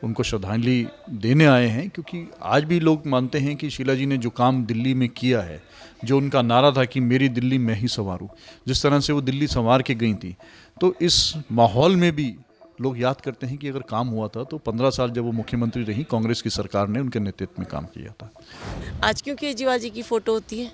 उनको श्रद्धांजलि देने आए हैं, क्योंकि आज भी लोग मानते हैं कि शीला जी ने जो काम दिल्ली में किया है, जो उनका नारा था कि मेरी दिल्ली मैं ही संवारूं, जिस तरह से वो दिल्ली संवार के गई थी, तो इस माहौल में भी लोग याद करते हैं कि अगर काम हुआ था तो 15 साल जब वो मुख्यमंत्री रही, कांग्रेस की सरकार ने उनके नेतृत्व में काम किया था। आज क्यों केजरीवाल जी की फ़ोटो होती है,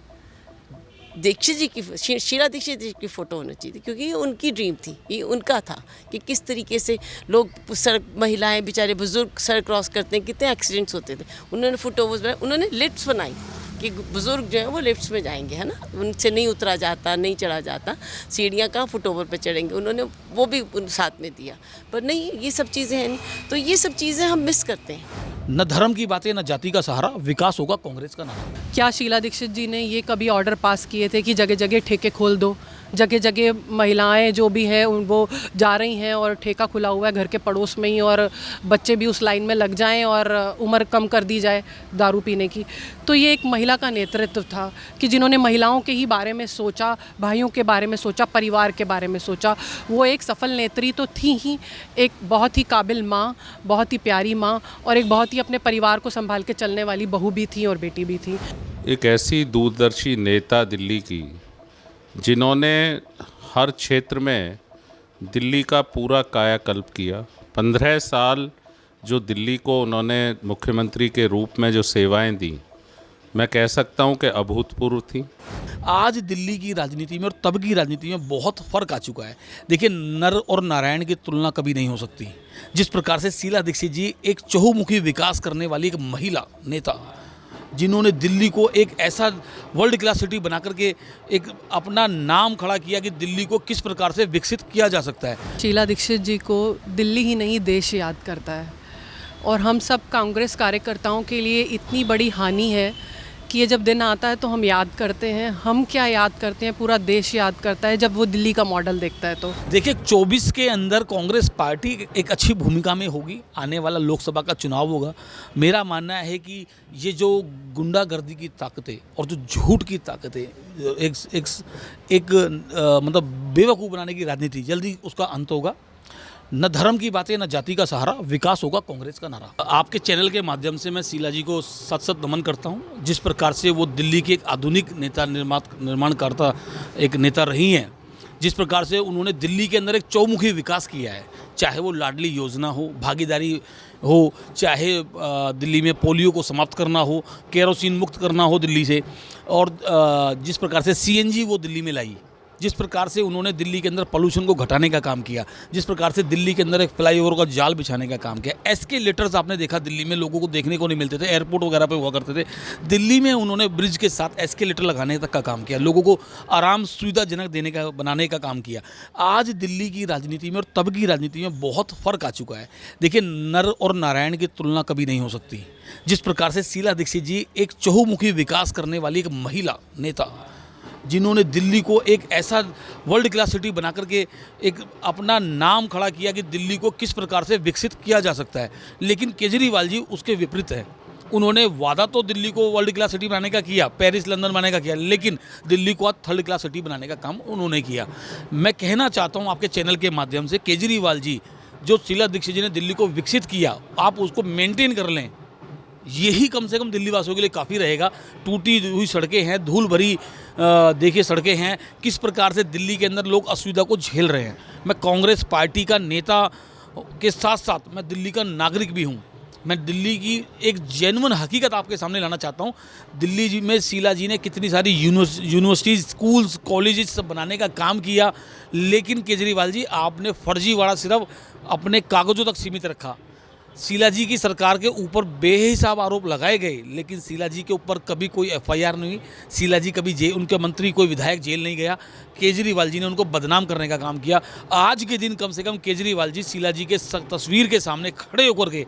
दीक्षित जी की, शीला दीक्षित जी की फ़ोटो होनी चाहिए थी, क्योंकि ये उनकी ड्रीम थी, ये उनका था कि किस तरीके से लोग सड़क, महिलाएं, बेचारे बुजुर्ग सड़क क्रॉस करते हैं, कितने एक्सीडेंट्स होते थे। उन्होंने फुट ओवर्स बनाए, उन्होंने लिफ्ट्स बनाई कि बुजुर्ग जो हैं वो लिफ्ट्स में जाएंगे, है ना, उनसे नहीं उतरा जाता, नहीं चढ़ा जाता, सीढ़ियाँ कहाँ फुट ओवर पर चढ़ेंगे, उन्होंने वो भी साथ में दिया। पर नहीं, ये सब चीज़ें हैं नहीं, तो ये सब चीज़ें हम मिस करते हैं। न धर्म की बातें न जाति का सहारा, विकास होगा कांग्रेस का नारा। क्या शीला दीक्षित जी ने ये कभी ऑर्डर पास किए थे कि जगह जगह ठेके खोल दो, जगह जगह महिलाएं जो भी है वो जा रही हैं और ठेका खुला हुआ है घर के पड़ोस में ही, और बच्चे भी उस लाइन में लग जाएं और उम्र कम कर दी जाए दारू पीने की। तो ये एक महिला का नेतृत्व था कि जिन्होंने महिलाओं के ही बारे में सोचा, भाइयों के बारे में सोचा, परिवार के बारे में सोचा। वो एक सफल नेत्री तो थी ही, एक बहुत ही काबिल माँ, बहुत ही प्यारी माँ, और एक बहुत ही अपने परिवार को संभाल के चलने वाली बहू भी थी और बेटी भी थी। एक ऐसी दूरदर्शी नेता दिल्ली की, जिन्होंने हर क्षेत्र में दिल्ली का पूरा कायाकल्प किया। 15 साल जो दिल्ली को उन्होंने मुख्यमंत्री के रूप में जो सेवाएं दी, मैं कह सकता हूं कि अभूतपूर्व थी। आज दिल्ली की राजनीति में और तब की राजनीति में बहुत फ़र्क आ चुका है। देखिए, नर और नारायण की तुलना कभी नहीं हो सकती। जिस प्रकार से शीला दीक्षित जी एक चहुमुखी विकास करने वाली एक महिला नेता, जिन्होंने दिल्ली को एक ऐसा वर्ल्ड क्लास सिटी बना करके एक अपना नाम खड़ा किया कि दिल्ली को किस प्रकार से विकसित किया जा सकता है। शीला दीक्षित जी को दिल्ली ही नहीं देश याद करता है, और हम सब कांग्रेस कार्यकर्ताओं के लिए इतनी बड़ी हानि है कि ये जब दिन आता है तो हम याद करते हैं। हम क्या याद करते हैं, पूरा देश याद करता है जब वो दिल्ली का मॉडल देखता है। तो देखिए, 24 के अंदर कांग्रेस पार्टी एक अच्छी भूमिका में होगी। आने वाला लोकसभा का चुनाव होगा। मेरा मानना है कि ये जो गुंडागर्दी की ताकतें और जो झूठ की ताकतें, एक मतलब बेवकूफ़ बनाने की राजनीति, जल्दी उसका अंत होगा। न धर्म की बातें न जाति का सहारा, विकास होगा कांग्रेस का नारा। आपके चैनल के माध्यम से मैं शीला जी को सत नमन करता हूं। जिस प्रकार से वो दिल्ली की एक आधुनिक नेता, निर्माणकर्ता एक नेता रही हैं, जिस प्रकार से उन्होंने दिल्ली के अंदर एक चौमुखी विकास किया है, चाहे वो लाडली योजना हो, भागीदारी हो, चाहे दिल्ली में पोलियो को समाप्त करना हो, केरोसिन मुक्त करना हो दिल्ली से, और जिस प्रकार से CNG वो दिल्ली में लाई, जिस प्रकार से उन्होंने दिल्ली के अंदर पोल्यूशन को घटाने का काम किया, जिस प्रकार से दिल्ली के अंदर एक फ्लाईओवर का जाल बिछाने का काम किया। एस्केलेटर्स आपने देखा दिल्ली में लोगों को देखने को नहीं मिलते थे, एयरपोर्ट वगैरह पे हुआ करते थे। दिल्ली में उन्होंने ब्रिज के साथ एस्केलेटर लगाने तक का काम किया, लोगों को आराम सुविधाजनक बनाने का काम किया। आज दिल्ली की राजनीति में और तब की राजनीति में बहुत फ़र्क आ चुका है। देखिए, नर और नारायण की तुलना कभी नहीं हो सकती। जिस प्रकार से शीला दीक्षित जी एक चहुमुखी विकास करने वाली एक महिला नेता, जिन्होंने दिल्ली को एक ऐसा वर्ल्ड क्लास सिटी बना करके एक अपना नाम खड़ा किया कि दिल्ली को किस प्रकार से विकसित किया जा सकता है। लेकिन केजरीवाल जी उसके विपरीत है। उन्होंने वादा तो दिल्ली को वर्ल्ड क्लास सिटी बनाने का किया, पेरिस लंदन बनाने का किया, लेकिन दिल्ली को आज थर्ड क्लास सिटी बनाने का काम उन्होंने किया। मैं कहना चाहता हूँ आपके चैनल के माध्यम से, केजरीवाल जी, जो शीला दीक्षित जी ने दिल्ली को विकसित किया, आप उसको मेनटेन कर लें, यही कम से कम दिल्ली वासियों के लिए काफ़ी रहेगा। टूटी हुई सड़कें हैं, धूल भरी देखिए सड़कें हैं, किस प्रकार से दिल्ली के अंदर लोग असुविधा को झेल रहे हैं। मैं कांग्रेस पार्टी का नेता के साथ साथ मैं दिल्ली का नागरिक भी हूँ। मैं दिल्ली की एक जेन्युइन हकीकत आपके सामने लाना चाहता हूँ। दिल्ली में शीला जी ने कितनी सारी यूनिवर्सिटीज़, स्कूल्स, कॉलेजेस सब बनाने का काम किया, लेकिन केजरीवाल जी आपने फर्जीवाड़ा सिर्फ अपने कागज़ों तक सीमित रखा। शीला जी की सरकार के ऊपर बेहिसाब आरोप लगाए गए, लेकिन शीला जी के ऊपर कभी कोई FIR नहीं हुई। शीला जी कभी जेल, उनके मंत्री कोई विधायक जेल नहीं गया। केजरीवाल जी ने उनको बदनाम करने का काम किया। आज के दिन कम से कम केजरीवाल जी शीला जी के तस्वीर के सामने खड़े होकर के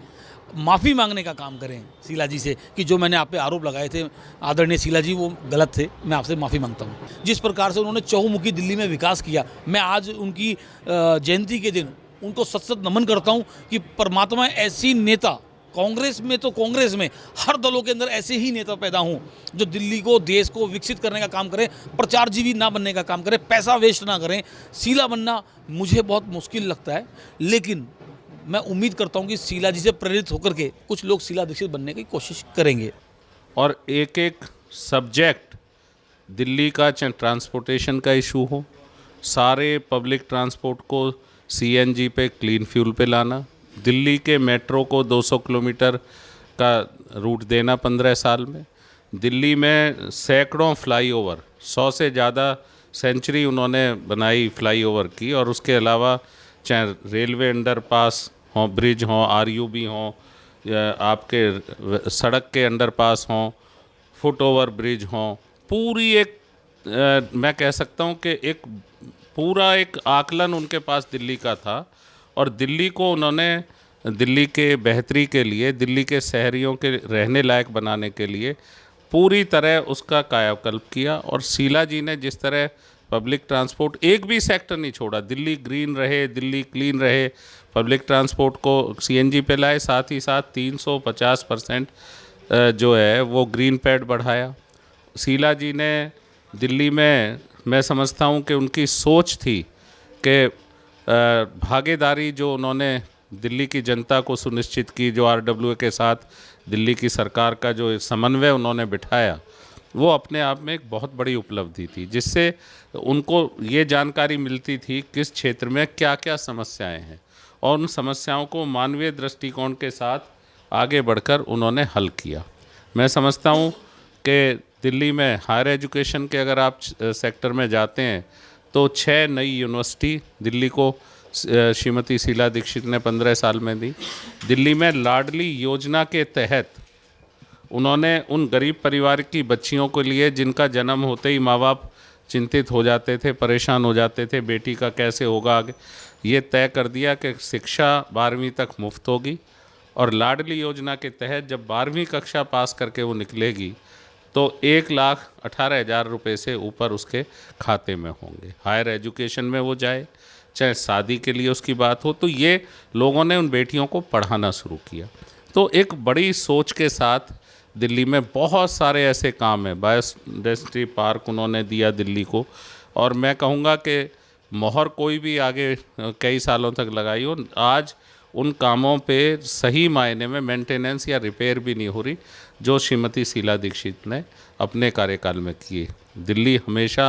माफ़ी मांगने का काम करें शीला जी से कि जो मैंने आप पे आरोप लगाए थे आदरणीय शीला जी, वो गलत थे, मैं आपसे माफ़ी मांगता हूँ। जिस प्रकार से उन्होंने चहुमुखी दिल्ली में विकास किया, मैं आज उनकी जयंती के दिन उनको सत नमन करता हूं कि परमात्मा ऐसी नेता, कांग्रेस में तो कांग्रेस में हर दलों के अंदर ऐसे ही नेता पैदा हों जो दिल्ली को, देश को विकसित करने का काम करें, प्रचारजीवी ना बनने का काम करें, पैसा वेस्ट ना करें। शीला बनना मुझे बहुत मुश्किल लगता है, लेकिन मैं उम्मीद करता हूँ कि शीला जी से प्रेरित होकर के कुछ लोग शीला दीक्षित बनने की कोशिश करेंगे। और एक एक सब्जेक्ट दिल्ली का, चाहे ट्रांसपोर्टेशन का इशू हो, सारे पब्लिक ट्रांसपोर्ट को सीएनजी पे, क्लीन फ्यूल पे लाना, दिल्ली के मेट्रो को 200 किलोमीटर का रूट देना 15 साल में, दिल्ली में सैकड़ों फ्लाईओवर, 100 से ज़्यादा सेंचुरी उन्होंने बनाई फ्लाईओवर की, और उसके अलावा चाहे रेलवे अंडरपास हों, ब्रिज हों, आरयूबी हों, या आपके सड़क के अंडरपास हों, फुट ओवर ब्रिज हों, पूरी एक मैं कह सकता हूँ कि एक पूरा एक आकलन उनके पास दिल्ली का था। और दिल्ली को उन्होंने दिल्ली के बेहतरी के लिए, दिल्ली के शहरियों के रहने लायक बनाने के लिए पूरी तरह उसका कायाकल्प किया। और शीला जी ने जिस तरह पब्लिक ट्रांसपोर्ट, एक भी सेक्टर नहीं छोड़ा, दिल्ली ग्रीन रहे, दिल्ली क्लीन रहे, पब्लिक ट्रांसपोर्ट को सीएनजी पे लाए, साथ ही साथ 350% जो है वो ग्रीन पैड बढ़ाया। शीला जी ने दिल्ली में, मैं समझता हूँ कि उनकी सोच थी कि भागीदारी जो उन्होंने दिल्ली की जनता को सुनिश्चित की, जो आरडब्ल्यूए के साथ दिल्ली की सरकार का जो समन्वय उन्होंने बिठाया, वो अपने आप में एक बहुत बड़ी उपलब्धि थी, जिससे उनको ये जानकारी मिलती थी किस क्षेत्र में क्या क्या समस्याएं हैं, और उन समस्याओं को मानवीय दृष्टिकोण के साथ आगे बढ़कर उन्होंने हल किया। मैं समझता हूँ कि दिल्ली में हायर एजुकेशन के अगर आप सेक्टर में जाते हैं तो 6 नई यूनिवर्सिटी दिल्ली को श्रीमती शीला दीक्षित ने 15 साल में दी। दिल्ली में लाडली योजना के तहत उन्होंने उन गरीब परिवार की बच्चियों के लिए, जिनका जन्म होते ही माँ बाप चिंतित हो जाते थे, परेशान हो जाते थे, बेटी का कैसे होगा आगे, ये तय कर दिया कि शिक्षा 12वीं तक मुफ्त होगी। और लाडली योजना के तहत जब 12वीं कक्षा पास करके वो निकलेगी तो 1,18,000 रुपये से ऊपर उसके खाते में होंगे। हायर एजुकेशन में वो जाए, चाहे शादी के लिए उसकी बात हो, तो ये लोगों ने उन बेटियों को पढ़ाना शुरू किया। तो एक बड़ी सोच के साथ दिल्ली में बहुत सारे ऐसे काम हैं। बायोडायवर्सिटी पार्क उन्होंने दिया दिल्ली को, और मैं कहूँगा कि मोहर कोई भी आगे कई सालों तक लगाई हो, आज उन कामों पे सही मायने में मेंटेनेंस या रिपेयर भी नहीं हो रही जो श्रीमती शीला दीक्षित ने अपने कार्यकाल में किए। दिल्ली हमेशा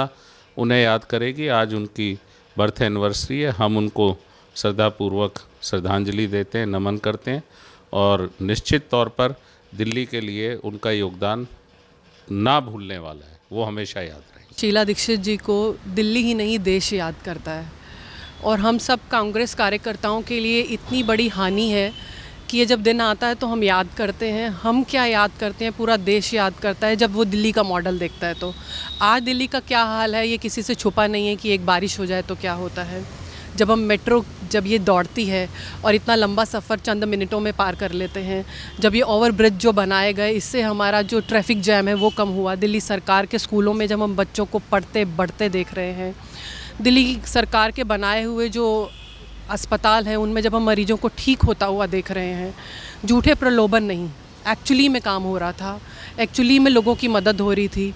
उन्हें याद करेगी। आज उनकी बर्थ एनिवर्सरी है, हम उनको श्रद्धापूर्वक श्रद्धांजलि देते हैं, नमन करते हैं, और निश्चित तौर पर दिल्ली के लिए उनका योगदान ना भूलने वाला है, वो हमेशा याद रहेगी। शीला दीक्षित जी को दिल्ली ही नहीं देश याद करता है, और हम सब कांग्रेस कार्यकर्ताओं के लिए इतनी बड़ी हानि है कि ये जब दिन आता है तो हम याद करते हैं। हम क्या याद करते हैं, पूरा देश याद करता है जब वो दिल्ली का मॉडल देखता है। तो आज दिल्ली का क्या हाल है ये किसी से छुपा नहीं है कि एक बारिश हो जाए तो क्या होता है। जब हम मेट्रो, जब ये दौड़ती है और इतना लंबा सफ़र चंद मिनटों में पार कर लेते हैं, जब ये ओवर ब्रिज जो बनाए गए, इससे हमारा जो ट्रैफिक जैम है वो कम हुआ। दिल्ली सरकार के स्कूलों में जब हम बच्चों को पढ़ते बढ़ते देख रहे हैं, दिल्ली सरकार के बनाए हुए जो अस्पताल हैं उनमें जब हम मरीजों को ठीक होता हुआ देख रहे हैं, झूठे प्रलोभन नहीं, एक्चुअली में काम हो रहा था, एक्चुअली में लोगों की मदद हो रही थी,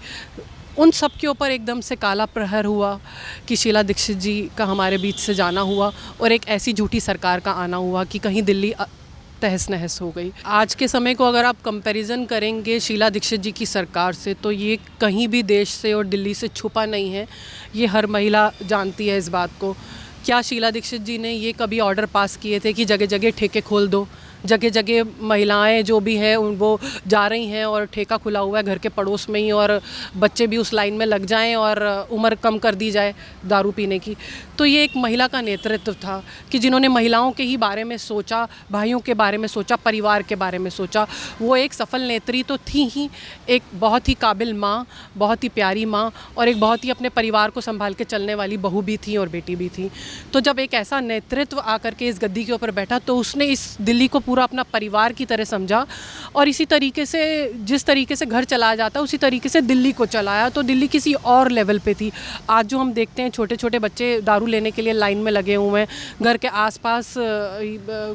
उन सब के ऊपर एकदम से काला प्रहर हुआ कि शीला दीक्षित जी का हमारे बीच से जाना हुआ, और एक ऐसी झूठी सरकार का आना हुआ कि कहीं दिल्ली तहस नहस हो गई। आज के समय को अगर आप कंपैरिजन करेंगे शीला दीक्षित जी की सरकार से, तो ये कहीं भी देश से और दिल्ली से छुपा नहीं है, ये हर महिला जानती है इस बात को। क्या शीला दीक्षित जी ने ये कभी ऑर्डर पास किए थे कि जगह जगह ठेके खोल दो, जगह जगह महिलाएं जो भी हैं वो जा रही हैं और ठेका खुला हुआ है घर के पड़ोस में ही, और बच्चे भी उस लाइन में लग जाएं और उम्र कम कर दी जाए दारू पीने की। तो ये एक महिला का नेतृत्व था कि जिन्होंने महिलाओं के ही बारे में सोचा, भाइयों के बारे में सोचा, परिवार के बारे में सोचा। वो एक सफल नेत्री तो थी ही, एक बहुत ही काबिल माँ, बहुत ही प्यारी माँ, और एक बहुत ही अपने परिवार को संभाल के चलने वाली बहू भी थी और बेटी भी थी। तो जब एक ऐसा नेतृत्व आकर के इस गद्दी के ऊपर बैठा तो उसने इस दिल्ली को पूरा अपना परिवार की तरह समझा और इसी तरीके से जिस तरीके से घर चलाया जाता है उसी तरीके से दिल्ली को चलाया। तो दिल्ली किसी और लेवल पे थी। आज जो हम देखते हैं छोटे छोटे बच्चे दारू लेने के लिए लाइन में लगे हुए हैं, घर के आसपास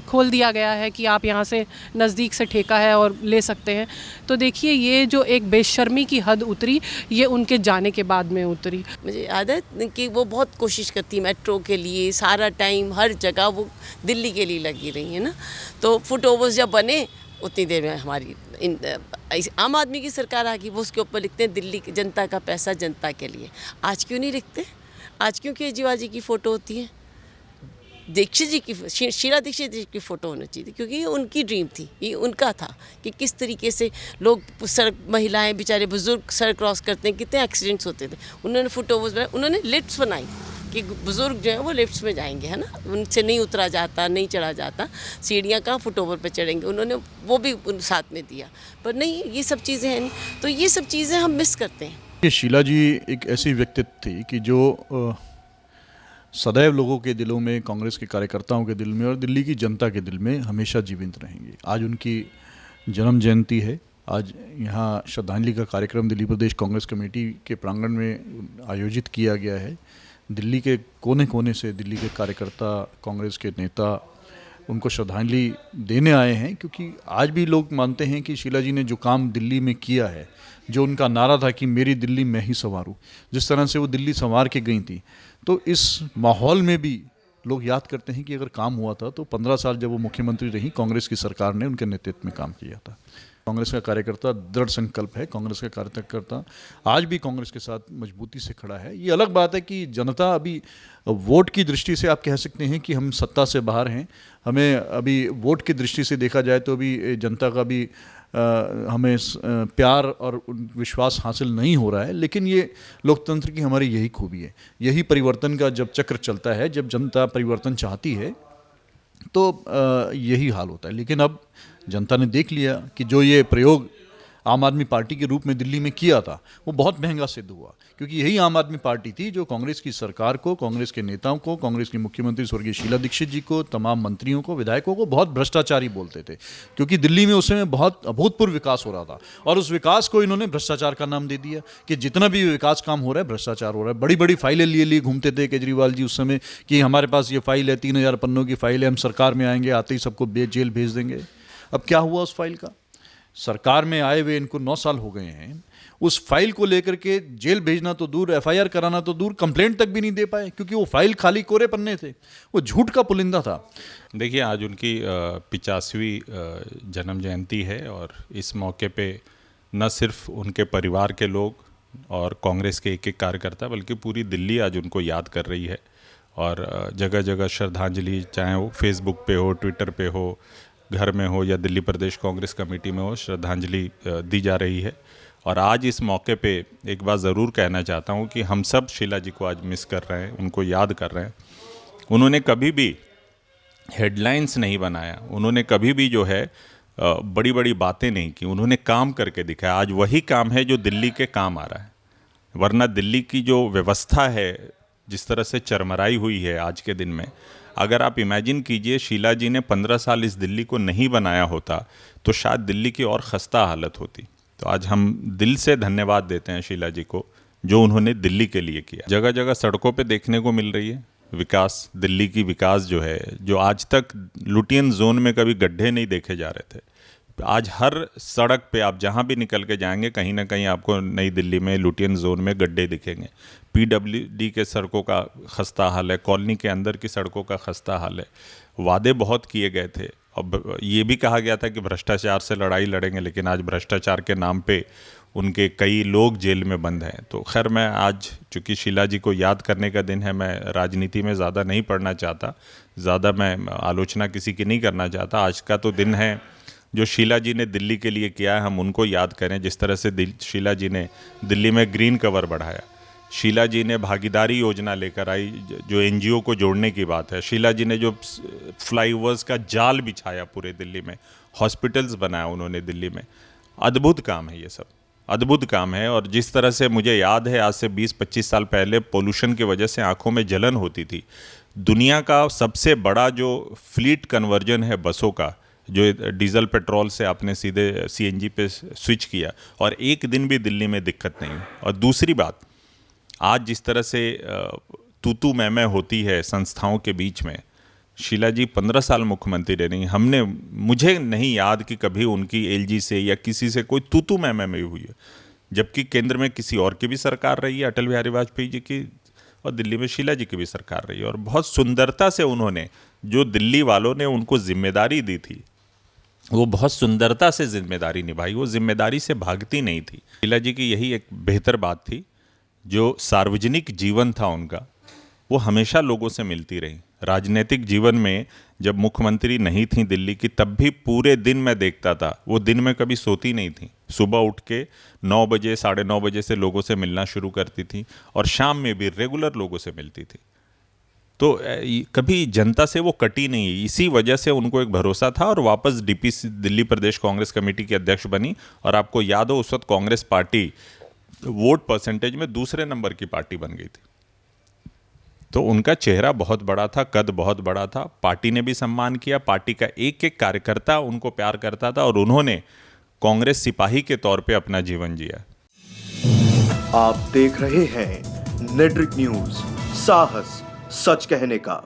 खोल दिया गया है कि आप यहाँ से नज़दीक से ठेका है और ले सकते हैं। तो देखिए ये जो एक बेशर्मी की हद उतरी ये उनके जाने के बाद में उतरी। मुझे याद है कि वो बहुत कोशिश करती मेट्रो के लिए, सारा टाइम हर जगह वो दिल्ली के लिए लगी रही है ना। तो फुट ओवर्स जब बने उतनी देर में हमारी आम आदमी की सरकार आ गई, वो उसके ऊपर लिखते हैं दिल्ली की जनता का पैसा जनता के लिए। आज क्यों नहीं लिखते? आज क्यों केजरीवाल जी की फ़ोटो होती है, दीक्षित जी की, शीला दीक्षित जी की फ़ोटो होनी चाहिए, क्योंकि ये उनकी ड्रीम थी, ये उनका था कि किस तरीके से लोग सड़क, महिलाएं बेचारे बुजुर्ग सड़क क्रॉस करते हैं, कितने एक्सीडेंट्स होते थे। उन्होंने फुट ओवर्स बनाए, उन्होंने लिफ्ट्स बनाई कि बुज़ुर्ग जो हैं वो लिफ्ट्स में जाएंगे, है ना, उनसे नहीं उतरा जाता, नहीं चढ़ा जाता, सीढ़ियाँ कहाँ फुट ओवर पर चढ़ेंगे, उन्होंने वो भी साथ में दिया। पर नहीं, ये सब चीज़ें हैं नहीं, तो ये सब चीज़ें हम मिस करते हैं। ये शीला जी एक ऐसी व्यक्तित्व थी कि जो सदैव लोगों के दिलों में, कांग्रेस के कार्यकर्ताओं के दिल में और दिल्ली की जनता के दिल में हमेशा जीवित रहेंगी। आज उनकी जन्म जयंती है। आज यहाँ श्रद्धांजलि का कार्यक्रम दिल्ली प्रदेश कांग्रेस कमेटी के प्रांगण में आयोजित किया गया है। दिल्ली के कोने कोने से दिल्ली के कार्यकर्ता, कांग्रेस के नेता उनको श्रद्धांजलि देने आए हैं, क्योंकि आज भी लोग मानते हैं कि शीला जी ने जो काम दिल्ली में किया है, जो उनका नारा था कि मेरी दिल्ली मैं ही संवारूं, जिस तरह से वो दिल्ली संवार के गई थी, तो इस माहौल में भी लोग याद करते हैं कि अगर काम हुआ था तो 15 साल जब वो मुख्यमंत्री रही, कांग्रेस की सरकार ने उनके नेतृत्व में काम किया था। कांग्रेस का कार्यकर्ता दृढ़ संकल्प है, कांग्रेस का कार्यकर्ता आज भी कांग्रेस के साथ मजबूती से खड़ा है। ये अलग बात है कि जनता अभी वोट की दृष्टि से आप कह सकते हैं कि हम सत्ता से बाहर हैं, हमें अभी वोट की दृष्टि से देखा जाए तो अभी जनता का भी हमें प्यार और विश्वास हासिल नहीं हो रहा है। लेकिन ये लोकतंत्र की हमारी यही खूबी है, यही परिवर्तन का जब चक्र चलता है, जब जनता परिवर्तन चाहती है तो यही हाल होता है। लेकिन अब जनता ने देख लिया कि जो ये प्रयोग आम आदमी पार्टी के रूप में दिल्ली में किया था वो बहुत महंगा सिद्ध हुआ, क्योंकि यही आम आदमी पार्टी थी जो कांग्रेस की सरकार को, कांग्रेस के नेताओं को, कांग्रेस की मुख्यमंत्री स्वर्गीय शीला दीक्षित जी को, तमाम मंत्रियों को, विधायकों को बहुत भ्रष्टाचारी बोलते थे, क्योंकि दिल्ली में उस समय बहुत अभूतपूर्व विकास हो रहा था और उस विकास को इन्होंने भ्रष्टाचार का नाम दे दिया कि जितना भी विकास काम हो रहा है भ्रष्टाचार हो रहा है। बड़ी बड़ी फाइलें लिए घूमते थे केजरीवाल जी उस समय कि हमारे पास ये फाइल है, 3000 पन्नों की फाइल है, हम सरकार में आएंगे, आते ही सबको जेल भेज देंगे। अब क्या हुआ उस फाइल का? सरकार में आए हुए इनको 9 साल हो गए हैं, उस फाइल को लेकर के जेल भेजना तो दूर, एफआईआर कराना तो दूर, कंप्लेंट तक भी नहीं दे पाए, क्योंकि वो फाइल खाली कोरे पन्ने थे, वो झूठ का पुलिंदा था। देखिए, आज उनकी 50वीं जन्म जयंती है और इस मौके पे न सिर्फ उनके परिवार के लोग और कांग्रेस के एक एक कार्यकर्ता बल्कि पूरी दिल्ली आज उनको याद कर रही है और जगह जगह श्रद्धांजलि, चाहे वो फेसबुक पे हो, ट्विटर पे हो, घर में हो या दिल्ली प्रदेश कांग्रेस कमेटी में हो, श्रद्धांजलि दी जा रही है। और आज इस मौके पे एक बात ज़रूर कहना चाहता हूँ कि हम सब शीला जी को आज मिस कर रहे हैं, उनको याद कर रहे हैं। उन्होंने कभी भी हेडलाइंस नहीं बनाया, उन्होंने कभी भी जो है बड़ी बड़ी बातें नहीं की, उन्होंने काम करके दिखाया। आज वही काम है जो दिल्ली के काम आ रहा है, वरना दिल्ली की जो व्यवस्था है जिस तरह से चरमराई हुई है आज के दिन में, अगर आप इमेजिन कीजिए शीला जी ने 15 साल इस दिल्ली को नहीं बनाया होता तो शायद दिल्ली की और खस्ता हालत होती। तो आज हम दिल से धन्यवाद देते हैं शीला जी को जो उन्होंने दिल्ली के लिए किया। जगह जगह सड़कों पे देखने को मिल रही है विकास, दिल्ली की विकास जो है, जो आज तक लुटियन जोन में कभी गड्ढे नहीं देखे जा रहे थे, आज हर सड़क पे आप जहाँ भी निकल के जाएंगे कहीं ना कहीं आपको नई दिल्ली में लुटियन जोन में गड्ढे दिखेंगे। पीडब्ल्यूडी के सड़कों का खस्ता हाल है, कॉलोनी के अंदर की सड़कों का खस्ता हाल है। वादे बहुत किए गए थे, अब ये भी कहा गया था कि भ्रष्टाचार से लड़ाई लड़ेंगे, लेकिन आज भ्रष्टाचार के नाम पे उनके कई लोग जेल में बंद हैं। तो खैर, मैं आज चूँकि शीला जी को याद करने का दिन है, मैं राजनीति में ज़्यादा नहीं पढ़ना चाहता, ज़्यादा मैं आलोचना किसी की नहीं करना चाहता। आज का तो दिन है जो शीला जी ने दिल्ली के लिए किया है, हम उनको याद करें। जिस तरह से शीला जी ने दिल्ली में ग्रीन कवर बढ़ाया, शीला जी ने भागीदारी योजना लेकर आई जो एनजीओ को जोड़ने की बात है, शीला जी ने जो फ्लाईओवर्स का जाल बिछाया पूरे दिल्ली में, हॉस्पिटल्स बनाया उन्होंने दिल्ली में, अद्भुत काम है, ये सब अद्भुत काम है। और जिस तरह से मुझे याद है आज से 20-25 साल पहले पोल्यूशन की वजह से आंखों में जलन होती थी, दुनिया का सबसे बड़ा जो फ्लीट कन्वर्जन है बसों का जो डीजल पेट्रोल से आपने सीधे सीएनजी पे स्विच किया और एक दिन भी दिल्ली में दिक्कत नहीं। और दूसरी बात, आज जिस तरह से तू मैं होती है संस्थाओं के बीच में, शीला जी 15 साल मुख्यमंत्री रही, मुझे नहीं याद कि कभी उनकी एलजी से या किसी से कोई तू मैं हुई है, जबकि केंद्र में किसी और की भी सरकार रही है, अटल बिहारी वाजपेयी जी की, और दिल्ली में शीला जी की भी सरकार रही है। और बहुत सुंदरता से उन्होंने, जो दिल्ली वालों ने उनको जिम्मेदारी दी थी, वो बहुत सुंदरता से जिम्मेदारी निभाई, वो जिम्मेदारी से भागती नहीं थी। शीला जी की यही एक बेहतर बात थी, जो सार्वजनिक जीवन था उनका, वो हमेशा लोगों से मिलती रही। राजनीतिक जीवन में जब मुख्यमंत्री नहीं थी दिल्ली की, तब भी पूरे दिन मैं देखता था, वो दिन में कभी सोती नहीं थी। सुबह उठ के 9 बजे 9:30 बजे से लोगों से मिलना शुरू करती थी और शाम में भी रेगुलर लोगों से मिलती थी। तो कभी जनता से वो कटी नहीं, इसी वजह से उनको एक भरोसा था और वापस डीपीसी दिल्ली प्रदेश कांग्रेस कमेटी की अध्यक्ष बनी। और आपको याद हो, उस वक्त कांग्रेस पार्टी वोट परसेंटेज में दूसरे नंबर की पार्टी बन गई थी। तो उनका चेहरा बहुत बड़ा था, कद बहुत बड़ा था, पार्टी ने भी सम्मान किया, पार्टी का एक एक कार्यकर्ता उनको प्यार करता था और उन्होंने कांग्रेस सिपाही के तौर पे अपना जीवन जिया। आप देख रहे हैं नेट्रिक न्यूज, साहस सच कहने का।